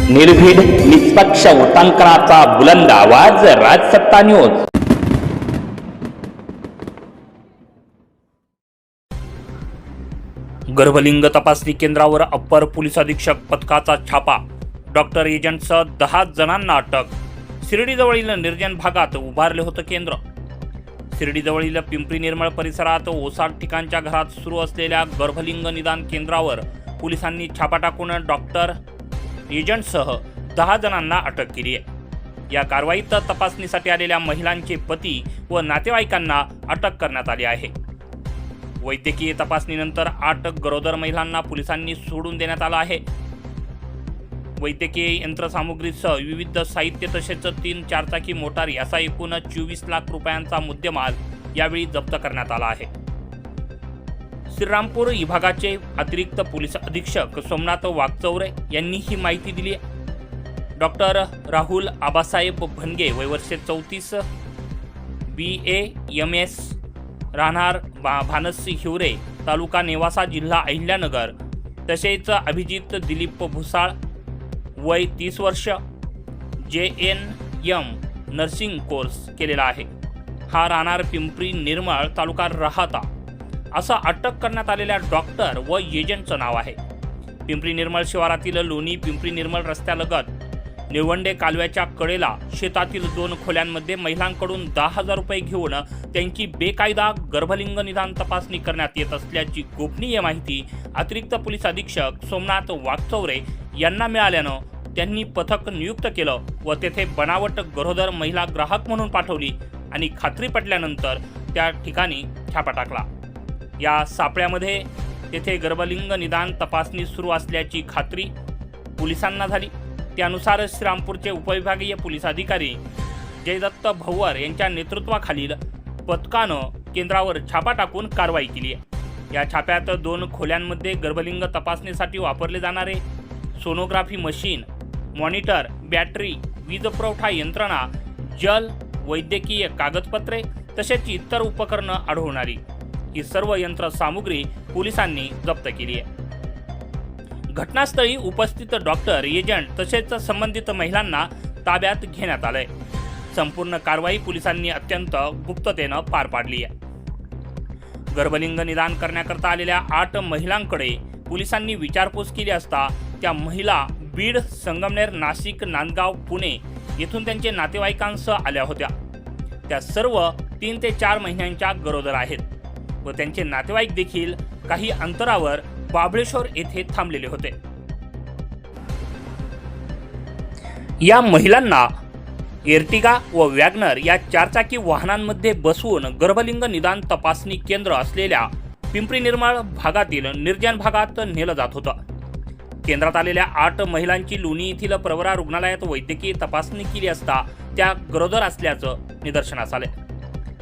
निर्भीड निष्पक्ष वृत्तांकनाचा बुलंद आवाज, राजसत्ता न्यूज। गर्भलिंग तपासणी केंद्रावर अप्पर पोलीस अधीक्षक पथकाचा छापा, डॉक्टर एजंटसह 10 जणांना अटक। शिर्डीजवळील निर्जन भागात उभारले होते केंद्र। शिर्डीजवळील पिंपरी निर्मळ परिसरात ओसाड ठिकाणच्या घरात सुरू असलेल्या गर्भलिंग निदान केंद्रावर पोलिसांनी छापा टाकून डॉक्टर एजंटसह 10 जणांना अटक केली आहे। या कारवाईत तपासणीसाठी आलेल्या महिलांचे पती व नातेवाईकांना अटक करण्यात आली आहे। वैद्यकीय तपासणीनंतर 8 गरोदर महिलांना पोलिसांनी सोडून देण्यात आलं आहे। वैद्यकीय यंत्रसामुग्रीसह विविध साहित्य तसेच 3 चारचाकी मोटार याचा एकूण 24 लाख रुपयांचा मुद्देमाल यावेळी जप्त करण्यात आला आहे। श्रीरामपूर विभागाचे अतिरिक्त पोलीस अधीक्षक सोमनाथ वागचौरे यांनी ही माहिती दिली आहे। डॉक्टर राहुल आबासाहेब भनगे, वय वर्ष 34, BAMS, राहणार भानसी हिवरे, तालुका नेवासा, जिल्हा अहिल्यानगर, तसेच अभिजित दिलीप भुसाळ, वय 30 वर्ष, JNM नर्सिंग कोर्स केलेला आहे। हा राहणार पिंपरी निर्मळ, तालुका राहाता, असं अटक करण्यात आलेल्या डॉक्टर व एजंटचं नाव आहे। पिंपरी निर्मळ शिवारातील लोणी पिंपरी निर्मळ रस्त्यालगत निळवंडे कालव्याच्या कडेला शेतातील 2 खोल्यांमध्ये महिलांकडून 10,000 रुपये घेऊन त्यांची बेकायदा गर्भलिंग निदान तपासणी करण्यात येत असल्याची गोपनीय माहिती अतिरिक्त पोलीस अधीक्षक सोमनाथ वागचौरे यांना मिळाल्यानं त्यांनी पथक नियुक्त केलं व तेथे बनावट गरोदर महिला ग्राहक म्हणून पाठवली आणि खात्री पटल्यानंतर त्या ठिकाणी छापा टाकला। या सापळ्यामध्ये तेथे गर्भलिंग निदान तपासणी सुरू असल्याची खात्री पोलिसांना झाली। त्यानुसार श्रीरामपूरचे उपविभागीय पोलीस अधिकारी जयदत्त भव्वर यांच्या नेतृत्वाखालील पथकानं केंद्रावर छापा टाकून कारवाई केली आहे। या छाप्यात 2 खोल्यांमध्ये गर्भलिंग तपासणीसाठी वापरले जाणारे सोनोग्राफी मशीन, मॉनिटर, बॅटरी, वीज पुरवठा यंत्रणा, जल, वैद्यकीय कागदपत्रे तसेच इतर उपकरणं आढळून आली। ही सर्व यंत्रसामुग्री पोलिसांनी जप्त केली आहे। घटनास्थळी उपस्थित डॉक्टर, एजंट तसेच संबंधित महिलांना ताब्यात घेण्यात आलंय। संपूर्ण कारवाई पोलिसांनी अत्यंत गुप्ततेनं पार पाडली आहे। गर्भलिंग निदान करण्याकरता आलेल्या 8 महिलांकडे पोलिसांनी विचारपूस केली असता त्या महिला बीड, संगमनेर, नाशिक, नांदगाव, पुणे येथून त्यांचे नातेवाईकांसह आल्या होत्या। त्या सर्व 3 ते 4 महिन्यांच्या गरोदर आहेत व त्यांचे नातेवाईक देखील काही अंतरावर बाबळेश्वर येथे थांबलेले होते। या महिलांना एर्टिगा व वॅगनर या 4 चाकी वाहनांमध्ये बसवून गर्भलिंग निदान तपासणी केंद्र असलेल्या पिंपरी निर्मळ भागातील निर्जन भागात नेलं जात होतं। केंद्रात आलेल्या 8 महिलांची लोणी येथील प्रवरा रुग्णालयात वैद्यकीय तपासणी केली असता त्या गरोदर असल्याचं निदर्शनास आले।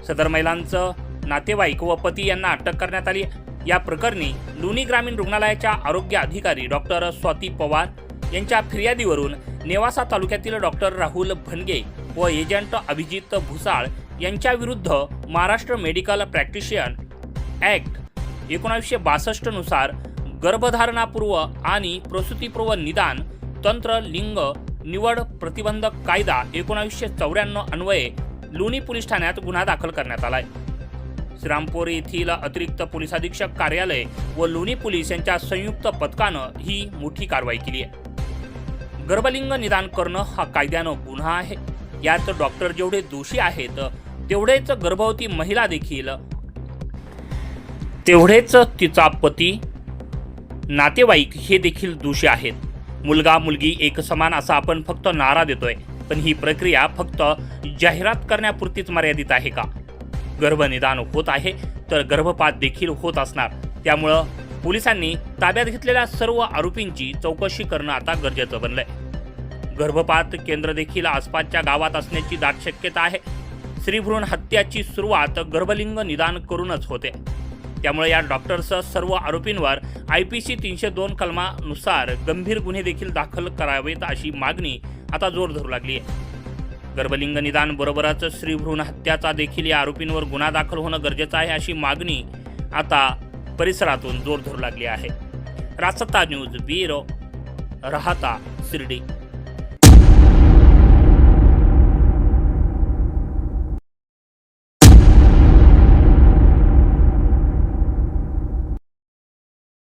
सदर महिलांचं नातेवाईक व पती यांना अटक करण्यात आली। या प्रकरणी लोणी ग्रामीण रुग्णालयाच्या आरोग्य अधिकारी डॉक्टर स्वाती पवार यांच्या फिर्यादीवरून नेवासा तालुक्यातील डॉक्टर राहुल भनगे व एजंट अभिजित भुसाळ यांच्या विरुद्ध महाराष्ट्र मेडिकल प्रॅक्टिशन ॲक्ट 1962 नुसार गर्भधारणापूर्व आणि प्रसूतीपूर्व निदान तंत्र लिंग निवड प्रतिबंधक कायदा 1994 अन्वये लोणी पोलीस ठाण्यात गुन्हा दाखल करण्यात आलाय। श्रीरामपूर येथील अतिरिक्त पोलीस अधीक्षक कार्यालय व लोणी पोलीस यांच्या संयुक्त पथकानं ही मोठी कारवाई केली आहे। गर्भलिंग निदान करणं हा कायद्यानं गुन्हा आहे। यात डॉक्टर जेवढे दोषी आहेत तेवढेच गर्भवती महिला देखील, तेवढेच तिचा पती, नातेवाईक हे देखील दोषी आहेत। मुलगा मुलगी एक समान असा आपण फक्त नारा देतोय, पण ही प्रक्रिया फक्त जाहिरात करण्यापुरतीच मर्यादित आहे का? गर्भनिदान होत आहे तर गर्भपात देखील होत असणार। त्यामुळं पोलिसांनी ताब्यात घेतलेल्या सर्व आरोपींची चौकशी करणं आता गरजेचं बनलंय। गर्भपात केंद्र देखील आसपासच्या गावात असण्याची दाट शक्यता आहे। स्त्रीभ्रूण हत्याची सुरुवात गर्भलिंग निदान करूनच होते। त्यामुळे या डॉक्टरसह सर्व आरोपींवर IPC 302 कलमानुसार गंभीर गुन्हे देखील दाखल करावेत अशी मागणी आता जोर धरू लागली आहे। गर्भलिंग निदान बरोबरच स्त्रीभ्रूण हत्याचा देखील या आरोपींवर गुन्हा दाखल होणं गरजेचं आहे अशी मागणी आता परिसरातून जोर धरू लागली आहे। राजसत्ता न्यूज ब्युरो, राहाता, शिर्डी।